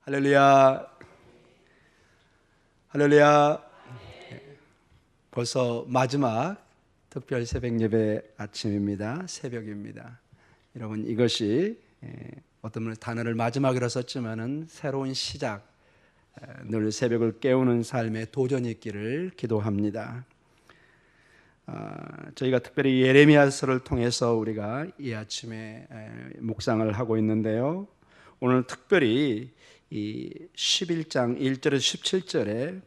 할렐루야. 할렐루야. 벌써 마지막 특별 새벽 예배 아침입니다. 새벽입니다. 여러분, 이것이 어떤 분은 단어를 마지막이라 썼지만은 새로운 시작, 늘 새벽을 깨우는 삶의 도전이 있기를 기도합니다. 저희가 특별히 예레미야서를 통해서 우리가 이 아침에 묵상을 하고 있는데요. 오늘 특별히 이 11장 1절에서 17절에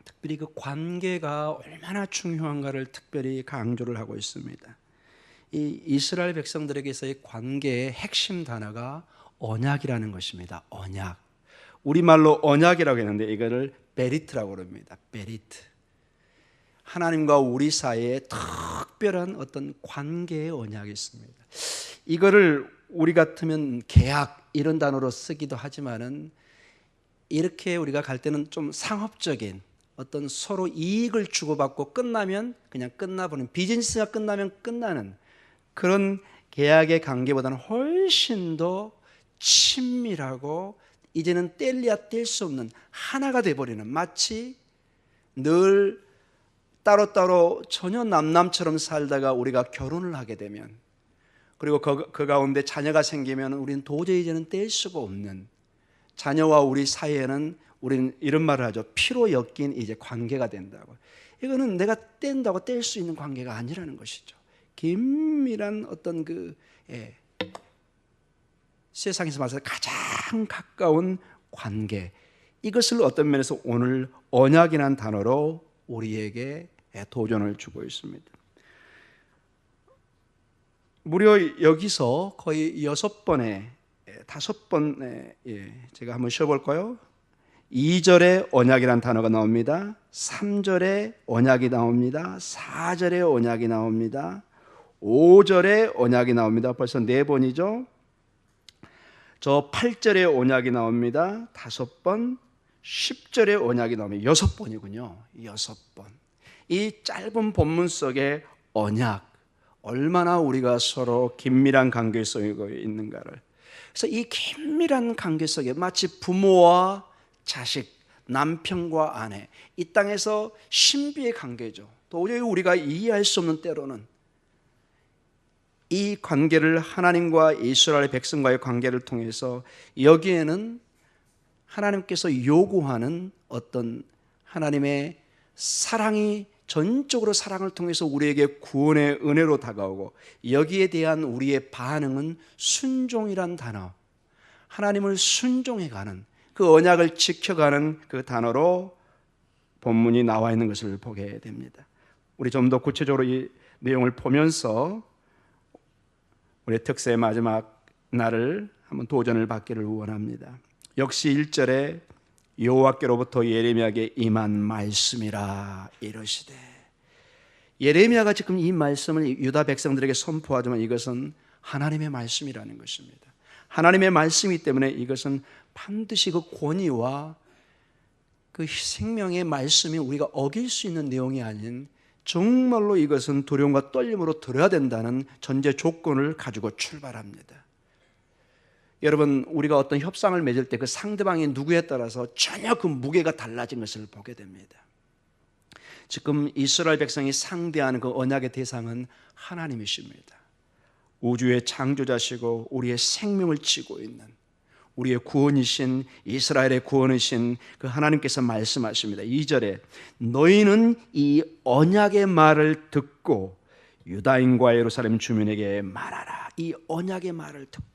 특별히 그 관계가 얼마나 중요한가를 특별히 강조를 하고 있습니다. 이 이스라엘 백성들에게서의 관계의 핵심 단어가 언약이라는 것입니다. 언약. 우리말로 언약이라고 했는데 이거를 베리트라고 합니다. 베리트. 하나님과 우리 사이에 특별한 어떤 관계의 언약이 있습니다. 이거를 우리 같으면 계약 이런 단어로 쓰기도 하지만은 이렇게 우리가 갈 때는 좀 상업적인 어떤 서로 이익을 주고받고 끝나면 그냥 끝나버리는, 비즈니스가 끝나면 끝나는 그런 계약의 관계보다는 훨씬 더 친밀하고 이제는 뗄래야 뗄 수 없는 하나가 돼버리는, 마치 늘 따로따로 전혀 남남처럼 살다가 우리가 결혼을 하게 되면, 그리고 그 가운데 자녀가 생기면 우리는 도저히 이제는 뗄 수가 없는, 자녀와 우리 사이에는 우리는 이런 말을 하죠. 피로 엮인 이제 관계가 된다고. 이거는 내가 뗀다고 뗄 수 있는 관계가 아니라는 것이죠. 긴밀한 어떤 세상에서 말해서 가장 가까운 관계, 이것을 어떤 면에서 오늘 언약이라는 단어로 우리에게 도전을 주고 있습니다. 무려 여기서 거의 6번에 5번에 제가 한번 쉬어볼까요? 2절에 언약이라는 단어가 나옵니다. 3절에 언약이 나옵니다. 4절에 언약이 나옵니다. 5절에 언약이 나옵니다. 벌써 4번이죠. 저 8절에 언약이 나옵니다. 5번. 10절에 언약이 나옵니다. 6번이군요. 6번. 이 짧은 본문 속에 언약, 얼마나 우리가 서로 긴밀한 관계 속에 있는가를, 그래서 이 긴밀한 관계 속에 마치 부모와 자식, 남편과 아내, 이 땅에서 신비의 관계죠. 도저히 우리가 이해할 수 없는, 때로는 이 관계를 하나님과 이스라엘 백성과의 관계를 통해서 여기에는 하나님께서 요구하는 어떤 하나님의 사랑이 전적으로 사랑을 통해서 우리에게 구원의 은혜로 다가오고, 여기에 대한 우리의 반응은 순종이란 단어, 하나님을 순종해가는, 그 언약을 지켜가는 그 단어로 본문이 나와 있는 것을 보게 됩니다. 우리 좀 더 구체적으로 이 내용을 보면서 우리 특세의 마지막 날을 한번 도전을 받기를 원합니다. 역시 1절에 여호와께로부터 예레미야에게 임한 말씀이라 이르시되, 예레미야가 지금 이 말씀을 유다 백성들에게 선포하지만 이것은 하나님의 말씀이라는 것입니다. 하나님의 말씀이기 때문에 이것은 반드시 그 권위와 그 생명의 말씀이 우리가 어길 수 있는 내용이 아닌, 정말로 이것은 두려움과 떨림으로 들어야 된다는 전제 조건을 가지고 출발합니다. 여러분, 우리가 어떤 협상을 맺을 때 그 상대방이 누구에 따라서 전혀 그 무게가 달라진 것을 보게 됩니다. 지금 이스라엘 백성이 상대하는 그 언약의 대상은 하나님이십니다. 우주의 창조자시고 우리의 생명을 지고 있는, 우리의 구원이신, 이스라엘의 구원이신 그 하나님께서 말씀하십니다. 2절에 너희는 이 언약의 말을 듣고 유다인과 예루살렘 주민에게 말하라. 이 언약의 말을 듣고,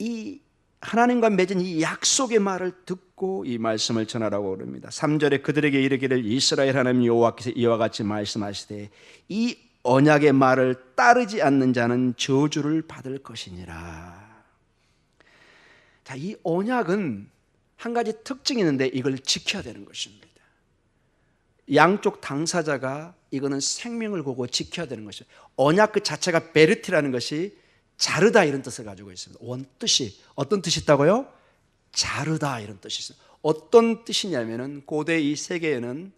이 하나님과 맺은 이 약속의 말을 듣고 이 말씀을 전하라고 그럽니다. 3절에 그들에게 이르기를 이스라엘 하나님 여호와께서 이와 같이 말씀하시되 이 언약의 말을 따르지 않는 자는 저주를 받을 것이니라. 자, 이 언약은 한 가지 특징이 있는데 이걸 지켜야 되는 것입니다. 양쪽 당사자가 이거는 생명을 걸고 지켜야 되는 것이죠. 언약 그 자체가 베르티라는 것이 자르다 이런 뜻을 가지고 있습니다. 원뜻이 어떤 뜻이 있다고요? 자르다 이런 뜻이 있어요. 어떤 뜻이냐면은 고대 이 세계에는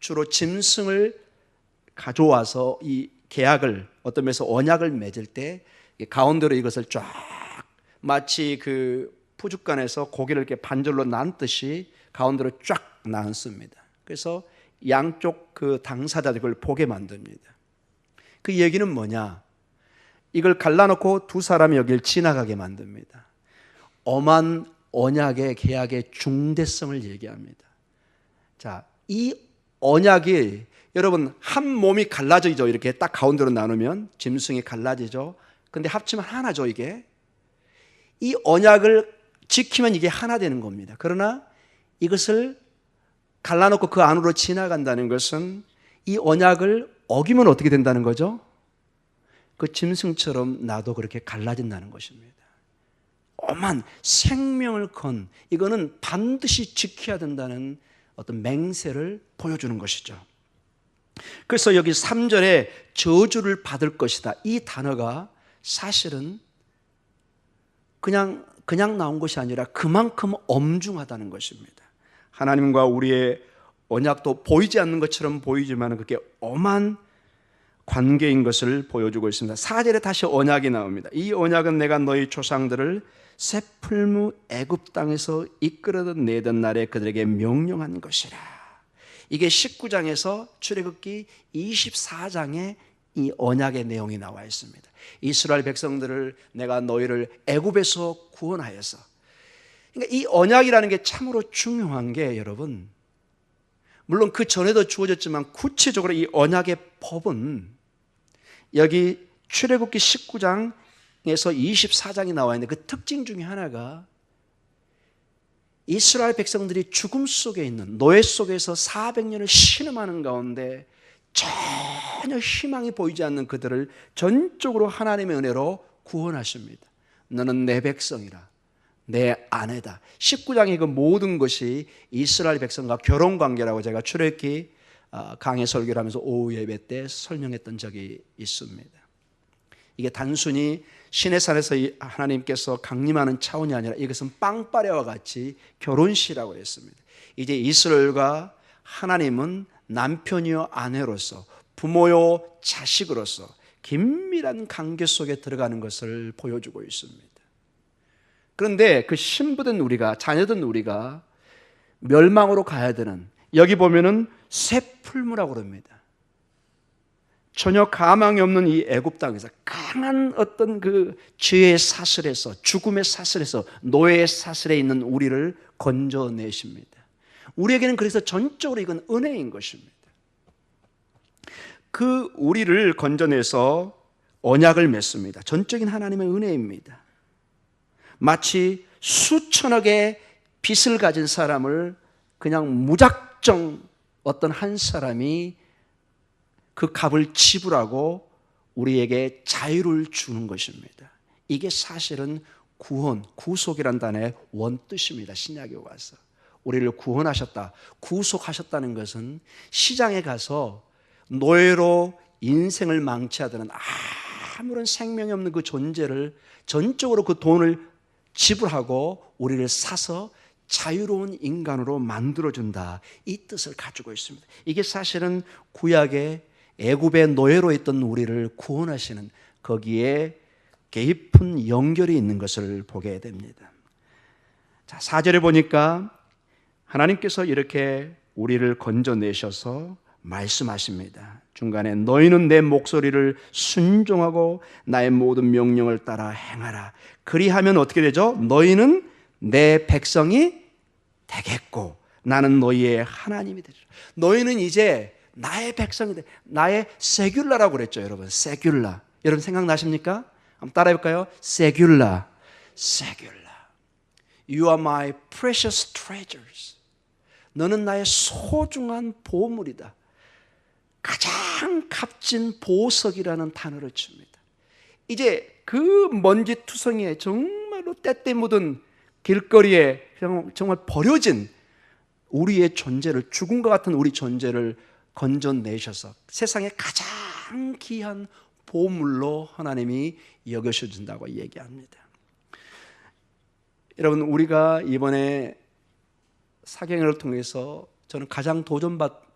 주로 짐승을 가져와서 이 계약을, 어떤 면에서 언약을 맺을 때 가운데로 이것을 쫙 마치 그 푸죽간에서 고기를 이렇게 반절로 나누듯이 가운데로 쫙 나눴습니다. 그래서 양쪽 그 당사자들 그걸 보게 만듭니다. 그 얘기는 뭐냐? 이걸 갈라놓고 두 사람이 여길 지나가게 만듭니다. 엄한 언약의 계약의 중대성을 얘기합니다. 자, 이 언약이 여러분 한 몸이 갈라지죠. 이렇게 딱 가운데로 나누면 짐승이 갈라지죠. 근데 합치면 하나죠, 이게. 이 언약을 지키면 이게 하나 되는 겁니다. 그러나 이것을 갈라놓고 그 안으로 지나간다는 것은 이 언약을 어기면 어떻게 된다는 거죠? 그 짐승처럼 나도 그렇게 갈라진다는 것입니다. 엄한 생명을 건 이거는 반드시 지켜야 된다는 어떤 맹세를 보여주는 것이죠. 그래서 여기 3절에 저주를 받을 것이다. 이 단어가 사실은 그냥 나온 것이 아니라 그만큼 엄중하다는 것입니다. 하나님과 우리의 언약도 보이지 않는 것처럼 보이지만 그게 엄한 관계인 것을 보여주고 있습니다. 4절에 다시 언약이 나옵니다. 이 언약은 내가 너희 조상들을 새 풀무 애굽 땅에서 이끌어든 내던 날에 그들에게 명령한 것이라. 이게 19장에서 출애굽기 24장에 이 언약의 내용이 나와 있습니다. 이스라엘 백성들을 내가 너희를 애굽에서 구원하여서. 그러니까 이 언약이라는 게 참으로 중요한 게 여러분, 물론 그 전에도 주어졌지만 구체적으로 이 언약의 법은 여기 출애굽기 19장에서 24장이 나와 있는데 그 특징 중에 하나가 이스라엘 백성들이 죽음 속에 있는 노예 속에서 400년을 신음하는 가운데 전혀 희망이 보이지 않는 그들을 전적으로 하나님의 은혜로 구원하십니다. 너는 내 백성이라, 내 아내다. 19장의 그 모든 것이 이스라엘 백성과 결혼관계라고 제가 출애굽기 강해 설교를 하면서 오후 예배 때 설명했던 적이 있습니다. 이게 단순히 시내산에서 하나님께서 강림하는 차원이 아니라 이것은 빵빠레와 같이 결혼시라고 했습니다. 이제 이스라엘과 하나님은 남편이요 아내로서, 부모요 자식으로서 긴밀한 관계 속에 들어가는 것을 보여주고 있습니다. 그런데 그 신부된 우리가, 자녀된 우리가 멸망으로 가야 되는, 여기 보면은 새 풀무라고 그럽니다. 전혀 가망이 없는 이 애굽 땅에서 강한 어떤 그 죄의 사슬에서, 죽음의 사슬에서, 노예의 사슬에 있는 우리를 건져내십니다. 우리에게는 그래서 전적으로 이건 은혜인 것입니다. 그 우리를 건져내서 언약을 맺습니다. 전적인 하나님의 은혜입니다. 마치 수천억의 빚을 가진 사람을 그냥 무작정 어떤 한 사람이 그 값을 지불하고 우리에게 자유를 주는 것입니다. 이게 사실은 구원, 구속이란 단어의 원뜻입니다. 신약에 와서 우리를 구원하셨다, 구속하셨다는 것은 시장에 가서 노예로 인생을 망치하던 아무런 생명이 없는 그 존재를 전적으로 그 돈을 지불하고 우리를 사서 자유로운 인간으로 만들어준다, 이 뜻을 가지고 있습니다. 이게 사실은 구약의 애굽의 노예로 있던 우리를 구원하시는 거기에 깊은 연결이 있는 것을 보게 됩니다. 자, 4절에 보니까 하나님께서 이렇게 우리를 건져내셔서 말씀하십니다. 중간에 너희는 내 목소리를 순종하고 나의 모든 명령을 따라 행하라. 그리하면 어떻게 되죠? 너희는 내 백성이 되겠고 나는 너희의 하나님이 되리라. 너희는 이제 나의 백성이 돼. 나의 세귤라라고 그랬죠, 여러분. 세귤라. 여러분 생각나십니까? 한번 따라해볼까요? 세귤라. 세귤라. You are my precious treasures. 너는 나의 소중한 보물이다. 가장 값진 보석이라는 단어를 줍니다. 이제 그 먼지투성이에 정말로 때때 묻은 길거리에 정말 버려진 우리의 존재를, 죽음과 같은 우리 존재를 건져내셔서 세상에 가장 귀한 보물로 하나님이 여겨주신다고 얘기합니다. 여러분, 우리가 이번에 사경회를 통해서 저는 가장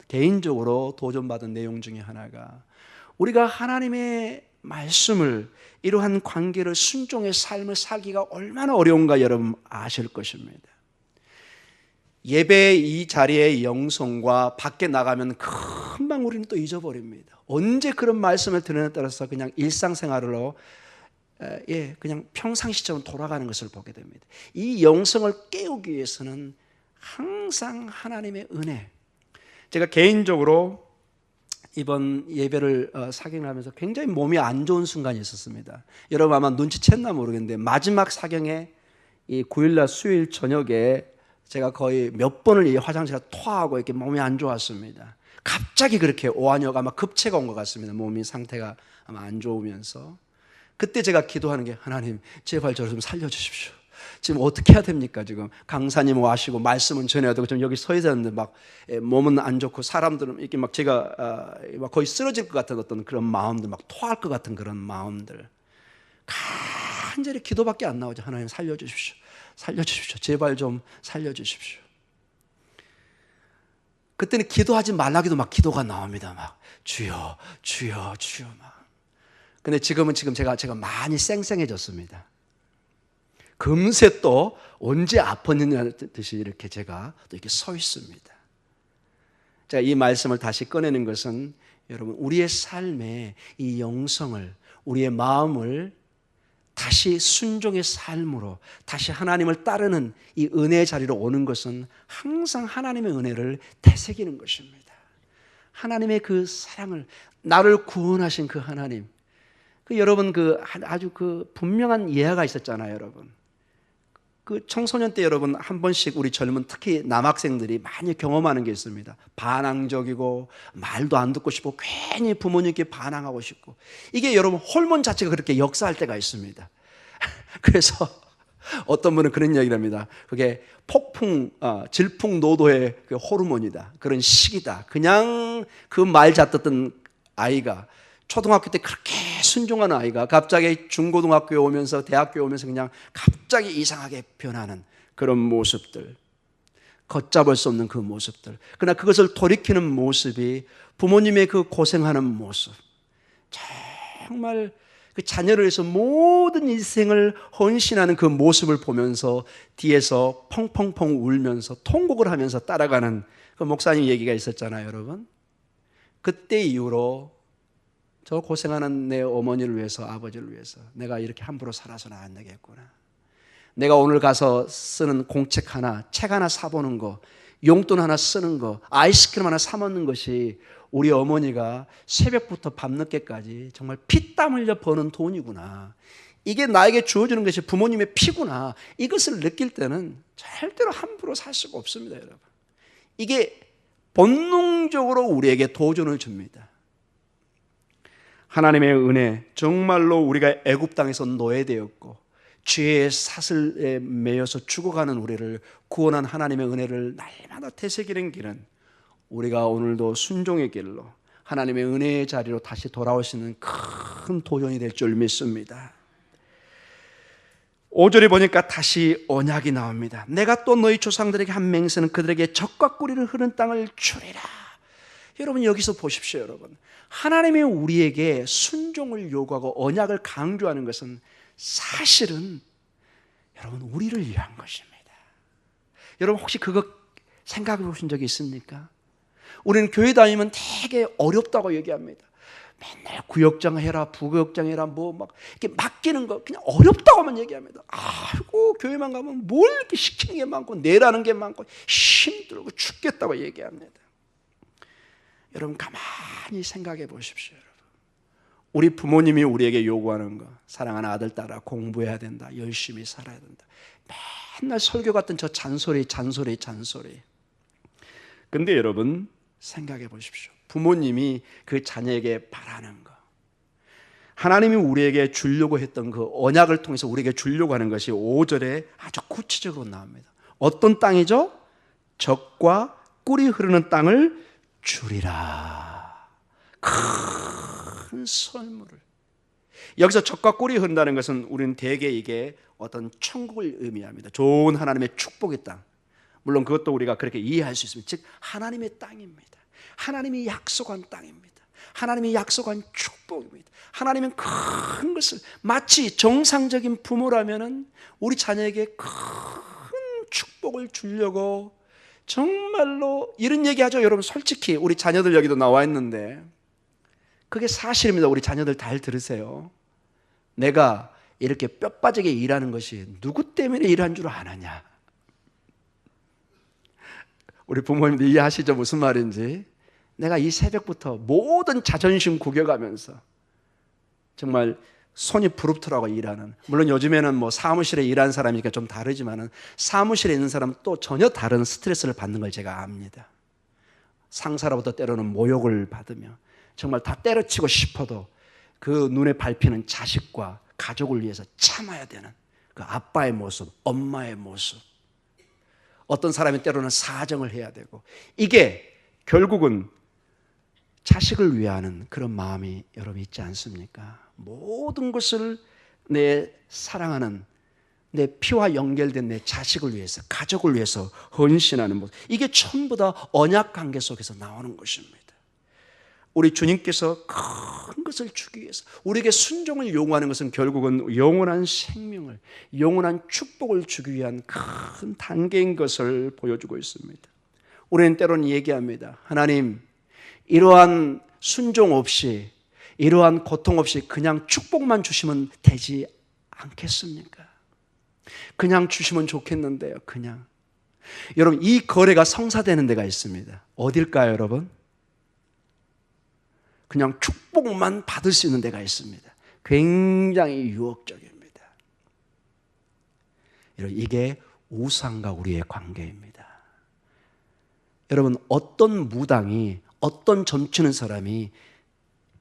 개인적으로 도전받은 내용 중에 하나가 우리가 하나님의 말씀을, 이러한 관계를, 순종의 삶을 살기가 얼마나 어려운가 여러분 아실 것입니다. 예배의 이 자리의 영성과 밖에 나가면 금방 우리는 또 잊어버립니다. 언제 그런 말씀을 들으냐에 따라서 그냥 일상생활로 그냥 평상시처럼 돌아가는 것을 보게 됩니다. 이 영성을 깨우기 위해서는 항상 하나님의 은혜. 제가 개인적으로 이번 예배를 사경하면서 굉장히 몸이 안 좋은 순간이 있었습니다. 여러분 아마 눈치챘나 모르겠는데 마지막 사경에 이 9일날 수요일 저녁에 제가 거의 몇 번을 이 화장실에 토하고 이렇게 몸이 안 좋았습니다. 갑자기 그렇게 오한여가 아마 급체가 온 것 같습니다. 몸이 상태가 아마 안 좋으면서. 그때 제가 기도하는 게 하나님 제발 저를 좀 살려주십시오. 지금 어떻게 해야 됩니까? 지금 강사님 와시고 말씀은 전해야 되고 좀 여기 서 있었는데 막 몸은 안 좋고 사람들은 이렇게 막 제가 막 거의 쓰러질 것 같은 어떤 그런 마음들, 막 토할 것 같은 그런 마음들, 간절히 기도밖에 안 나오죠. 하나님 살려주십시오. 살려주십시오. 제발 좀 살려주십시오. 그때는 기도하지 말라기도 막 기도가 나옵니다. 막 주여 주여 주여 막. 근데 지금은 제가 많이 쌩쌩해졌습니다. 금세 또 언제 아팠느냐 듯이 이렇게 제가 또 이렇게 서 있습니다. 제가 이 말씀을 다시 꺼내는 것은 여러분 우리의 삶에 이 영성을, 우리의 마음을 다시 순종의 삶으로 다시 하나님을 따르는 이 은혜의 자리로 오는 것은 항상 하나님의 은혜를 되새기는 것입니다. 하나님의 그 사랑을, 나를 구원하신 그 하나님, 여러분 아주 분명한 예화가 있었잖아요, 여러분. 청소년 때 여러분 한 번씩 우리 젊은 특히 남학생들이 많이 경험하는 게 있습니다. 반항적이고 말도 안 듣고 싶고 괜히 부모님께 반항하고 싶고, 이게 여러분 호르몬 자체가 그렇게 역사할 때가 있습니다. 그래서 어떤 분은 그런 이야기를 합니다. 그게 질풍노도의 그 호르몬이다, 그런 시기다. 그냥 그 말 잘 듣던 아이가, 초등학교 때 그렇게 순종하는 아이가 갑자기 중고등학교에 오면서 대학교에 오면서 그냥 갑자기 이상하게 변하는 그런 모습들, 걷잡을 수 없는 그 모습들. 그러나 그것을 돌이키는 모습이 부모님의 그 고생하는 모습, 정말 그 자녀를 위해서 모든 인생을 헌신하는 그 모습을 보면서 뒤에서 펑펑펑 울면서 통곡을 하면서 따라가는 그 목사님 얘기가 있었잖아요, 여러분. 그때 이후로 저 고생하는 내 어머니를 위해서, 아버지를 위해서 내가 이렇게 함부로 살아서는 안 되겠구나. 내가 오늘 가서 쓰는 공책 하나, 책 하나 사보는 거, 용돈 하나 쓰는 거, 아이스크림 하나 사 먹는 것이 우리 어머니가 새벽부터 밤늦게까지 정말 피땀 흘려 버는 돈이구나. 이게 나에게 주어지는 것이 부모님의 피구나. 이것을 느낄 때는 절대로 함부로 살 수가 없습니다, 여러분. 이게 본능적으로 우리에게 도전을 줍니다. 하나님의 은혜, 정말로 우리가 애굽 땅에서 노예되었고 죄의 사슬에 매여서 죽어가는 우리를 구원한 하나님의 은혜를 날마다 되새기는 길은 우리가 오늘도 순종의 길로 하나님의 은혜의 자리로 다시 돌아올 수 있는 큰 도전이 될 줄 믿습니다. 5절에 보니까 다시 언약이 나옵니다. 내가 또 너희 조상들에게 한 맹세는 그들에게 젖과 꿀이를 흐르는 땅을 주리라. 여러분 여기서 보십시오. 여러분, 하나님이 우리에게 순종을 요구하고 언약을 강조하는 것은 사실은 여러분 우리를 위한 것입니다. 여러분 혹시 그거 생각해 보신 적이 있습니까? 우리는 교회 다니면 되게 어렵다고 얘기합니다. 맨날 구역장 해라, 부구역장 해라, 막 이렇게 맡기는 거 그냥 어렵다고만 얘기합니다. 아이고 교회만 가면 뭘 이렇게 시키는 게 많고 내라는 게 많고 힘들고 죽겠다고 얘기합니다. 여러분 가만히 생각해 보십시오. 여러분, 우리 부모님이 우리에게 요구하는 거, 사랑하는 아들 딸아 공부해야 된다, 열심히 살아야 된다, 맨날 설교 같은 저 잔소리. 근데 여러분 생각해 보십시오. 부모님이 그 자녀에게 바라는 거, 하나님이 우리에게 주려고 했던 그 언약을 통해서 우리에게 주려고 하는 것이 5절에 아주 구체적으로 나옵니다. 어떤 땅이죠? 젖과 꿀이 흐르는 땅을 주리라. 큰 선물을. 여기서 젖과 꿀이 흐른다는 것은 우리는 대개 이게 어떤 천국을 의미합니다. 좋은 하나님의 축복의 땅. 물론 그것도 우리가 그렇게 이해할 수 있습니다. 즉 하나님의 땅입니다. 하나님이 약속한 땅입니다. 하나님이 약속한 축복입니다. 하나님은 큰 것을, 마치 정상적인 부모라면은 우리 자녀에게 큰 축복을 주려고 정말로 이런 얘기하죠. 여러분 솔직히 우리 자녀들 여기도 나와 있는데 그게 사실입니다. 우리 자녀들 잘 들으세요. 내가 이렇게 뼈 빠지게 일하는 것이 누구 때문에 일한 줄 아느냐. 우리 부모님들 이해하시죠? 무슨 말인지. 내가 이 새벽부터 모든 자존심 구겨가면서 정말 손이 부릅더라고 일하는. 물론 요즘에는 뭐 사무실에 일하는 사람이니까 좀 다르지만은 사무실에 있는 사람은 또 전혀 다른 스트레스를 받는 걸 제가 압니다. 상사로부터 때로는 모욕을 받으며 정말 다 때려치고 싶어도 그 눈에 밟히는 자식과 가족을 위해서 참아야 되는 그 아빠의 모습, 엄마의 모습. 어떤 사람이 때로는 사정을 해야 되고, 이게 결국은 자식을 위하는 그런 마음이 여러분 있지 않습니까? 모든 것을 내 사랑하는, 내 피와 연결된 내 자식을 위해서, 가족을 위해서 헌신하는 모습, 이게 전부 다 언약 관계 속에서 나오는 것입니다. 우리 주님께서 큰 것을 주기 위해서 우리에게 순종을 요구하는 것은 결국은 영원한 생명을, 영원한 축복을 주기 위한 큰 단계인 것을 보여주고 있습니다. 우리는 때로는 얘기합니다. 하나님, 이러한 순종 없이, 이러한 고통 없이 그냥 축복만 주시면 되지 않겠습니까? 그냥 주시면 좋겠는데요. 그냥. 여러분, 이 거래가 성사되는 데가 있습니다. 어딜까요, 여러분? 그냥 축복만 받을 수 있는 데가 있습니다. 굉장히 유혹적입니다. 여러분, 이게 우상과 우리의 관계입니다. 여러분, 어떤 무당이, 어떤 점치는 사람이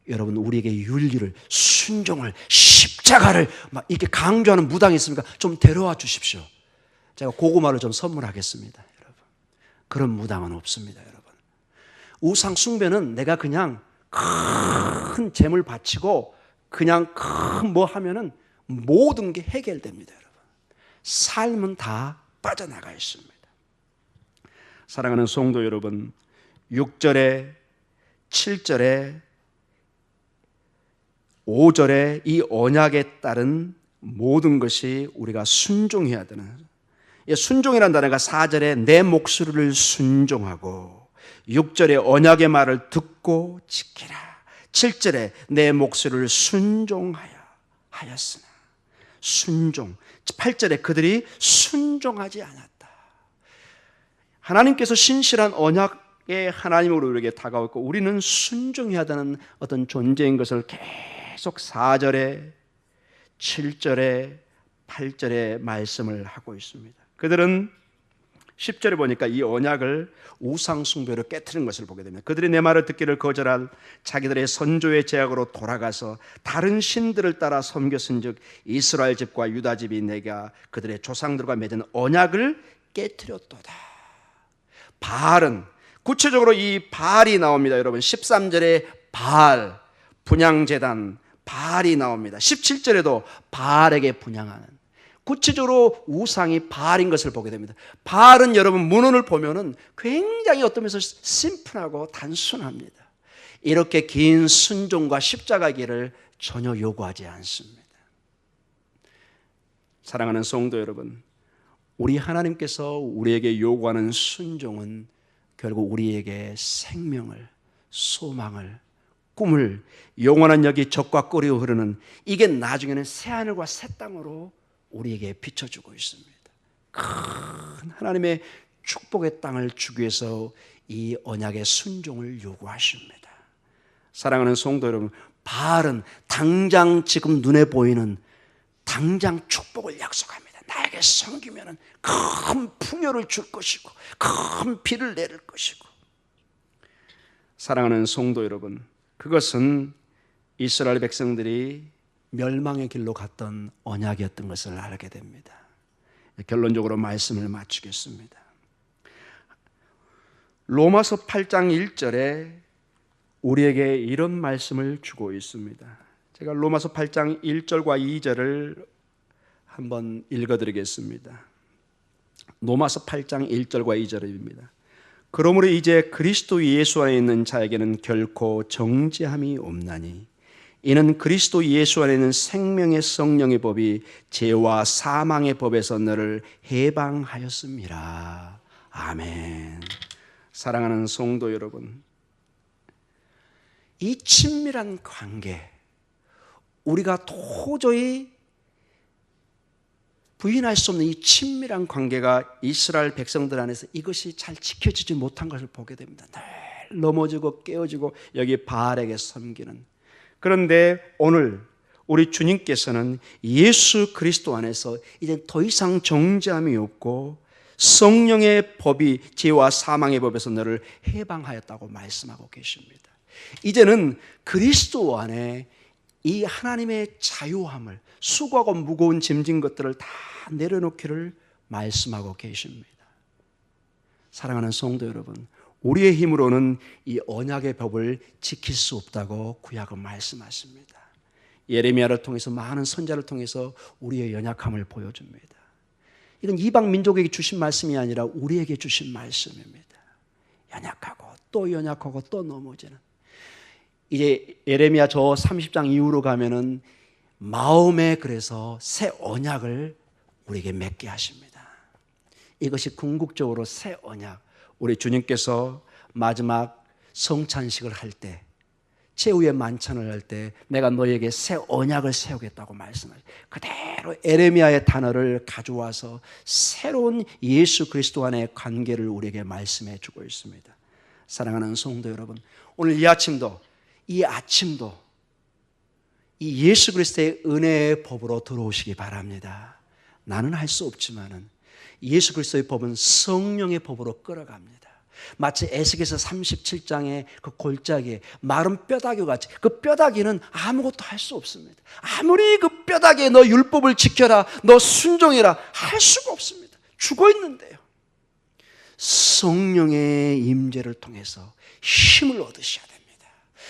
여러분 우리에게 윤리를, 순종을, 십자가를 막 이렇게 강조하는 무당이 있습니까? 좀 데려와 주십시오. 제가 고구마를 좀 선물하겠습니다. 여러분, 그런 무당은 없습니다. 여러분, 우상 숭배는 내가 그냥 큰 재물 바치고 그냥 큰 뭐 하면은 모든 게 해결됩니다. 여러분, 삶은 다 빠져나가 있습니다. 사랑하는 성도 여러분, 6절에 7절에 5절에 이 언약에 따른 모든 것이 우리가 순종해야 되는, 순종이라는 단어가 4절에 내 목소리를 순종하고, 6절에 언약의 말을 듣고 지키라, 7절에 내 목소리를 순종하였으나, 순종, 8절에 그들이 순종하지 않았다. 하나님께서 신실한 언약의 하나님으로 우리에게 다가왔고 우리는 순종해야 되는 어떤 존재인 것을 계속 4절에 7절에 8절에 말씀을 하고 있습니다. 그들은 10절에 보니까 이 언약을 우상 숭배로 깨트린 것을 보게 됩니다. 그들이 내 말을 듣기를 거절한 자기들의 선조의 제약으로 돌아가서 다른 신들을 따라 섬겼은즉 이스라엘 집과 유다 집이 내가 그들의 조상들과 맺은 언약을 깨트렸도다. 바알은, 구체적으로 이 바알이 나옵니다. 여러분, 13절에 바알, 분향제단, 바알이 나옵니다. 17절에도 바알에게 분향하는, 구체적으로 우상이 바알인 것을 보게 됩니다. 바알은 여러분 문헌을 보면은 굉장히 어떤 면에서 심플하고 단순합니다. 이렇게 긴 순종과 십자가 길을 전혀 요구하지 않습니다. 사랑하는 성도 여러분, 우리 하나님께서 우리에게 요구하는 순종은 결국 우리에게 생명을, 소망을, 꿈을, 영원한 여기 적과 꿀이 흐르는, 이게 나중에는 새하늘과 새 땅으로 우리에게 비춰주고 있습니다. 큰 하나님의 축복의 땅을 주기 위해서 이 언약의 순종을 요구하십니다. 사랑하는 성도 여러분, 바알은 당장 지금 눈에 보이는 당장 축복을 약속합니다. 나에게 섬기면 큰 풍요를 줄 것이고 큰 비를 내릴 것이고. 사랑하는 성도 여러분, 그것은 이스라엘 백성들이 멸망의 길로 갔던 언약이었던 것을 알게 됩니다. 결론적으로 말씀을 마치겠습니다. 로마서 8장 1절에 우리에게 이런 말씀을 주고 있습니다. 제가 로마서 8장 1절과 2절을 한번 읽어드리겠습니다. 로마서 8장 1절과 2절입니다. 그러므로 이제 그리스도 예수 안에 있는 자에게는 결코 정죄함이 없나니 이는 그리스도 예수 안에 있는 생명의 성령의 법이 죄와 사망의 법에서 너를 해방하였음이라. 아멘. 사랑하는 성도 여러분, 이 친밀한 관계, 우리가 도저히 부인할 수 없는 이 친밀한 관계가 이스라엘 백성들 안에서 이것이 잘 지켜지지 못한 것을 보게 됩니다. 늘 넘어지고 깨어지고 여기 바알에게 섬기는. 그런데 오늘 우리 주님께서는 예수 그리스도 안에서 이제 더 이상 정죄함이 없고 성령의 법이 죄와 사망의 법에서 너를 해방하였다고 말씀하고 계십니다. 이제는 그리스도 안에 이 하나님의 자유함을, 수고하고 무거운 짐진 것들을 다 내려놓기를 말씀하고 계십니다. 사랑하는 성도 여러분, 우리의 힘으로는 이 언약의 법을 지킬 수 없다고 구약은 말씀하십니다. 예레미야를 통해서, 많은 선자를 통해서 우리의 연약함을 보여줍니다. 이건 이방 민족에게 주신 말씀이 아니라 우리에게 주신 말씀입니다. 연약하고 또 연약하고 또 넘어지는. 이제 예레미야 저 30장 이후로 가면은 마음에 그래서 새 언약을 우리에게 맺게 하십니다. 이것이 궁극적으로 새 언약. 우리 주님께서 마지막 성찬식을 할 때, 최후의 만찬을 할 때 내가 너에게 새 언약을 세우겠다고 말씀하죠. 그대로 예레미야의 단어를 가져와서 새로운 예수 그리스도 안의 관계를 우리에게 말씀해 주고 있습니다. 사랑하는 성도 여러분, 오늘 이 아침도 이 예수 그리스도의 은혜의 법으로 들어오시기 바랍니다. 나는 할 수 없지만은 예수 그리스도의 법은 성령의 법으로 끌어갑니다. 마치 에스겔서 37장의 그 골짜기에 마른 뼈다귀 같이, 그 뼈다귀는 아무것도 할 수 없습니다. 아무리 그 뼈다귀에 너 율법을 지켜라, 너 순종해라 할 수가 없습니다. 죽어 있는데요. 성령의 임재를 통해서 힘을 얻으셔야 됩니다.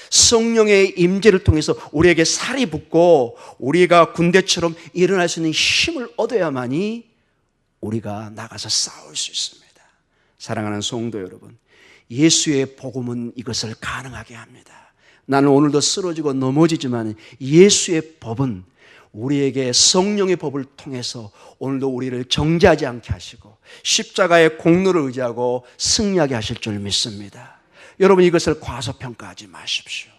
성령의 임재를 통해서 우리에게 살이 붙고 우리가 군대처럼 일어날 수 있는 힘을 얻어야만이 우리가 나가서 싸울 수 있습니다. 사랑하는 성도 여러분, 예수의 복음은 이것을 가능하게 합니다. 나는 오늘도 쓰러지고 넘어지지만 예수의 법은 우리에게 성령의 법을 통해서 오늘도 우리를 정죄하지 않게 하시고 십자가의 공로를 의지하고 승리하게 하실 줄 믿습니다. 여러분, 이것을 과소평가하지 마십시오.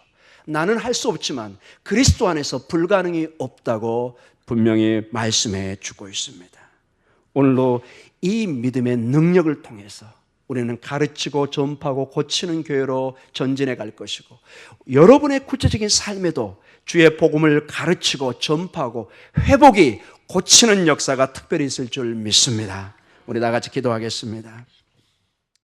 나는 할 수 없지만 그리스도 안에서 불가능이 없다고 분명히 말씀해 주고 있습니다. 오늘도 이 믿음의 능력을 통해서 우리는 가르치고 전파하고 고치는 교회로 전진해 갈 것이고, 여러분의 구체적인 삶에도 주의 복음을 가르치고 전파하고 회복이, 고치는 역사가 특별히 있을 줄 믿습니다. 우리 다 같이 기도하겠습니다.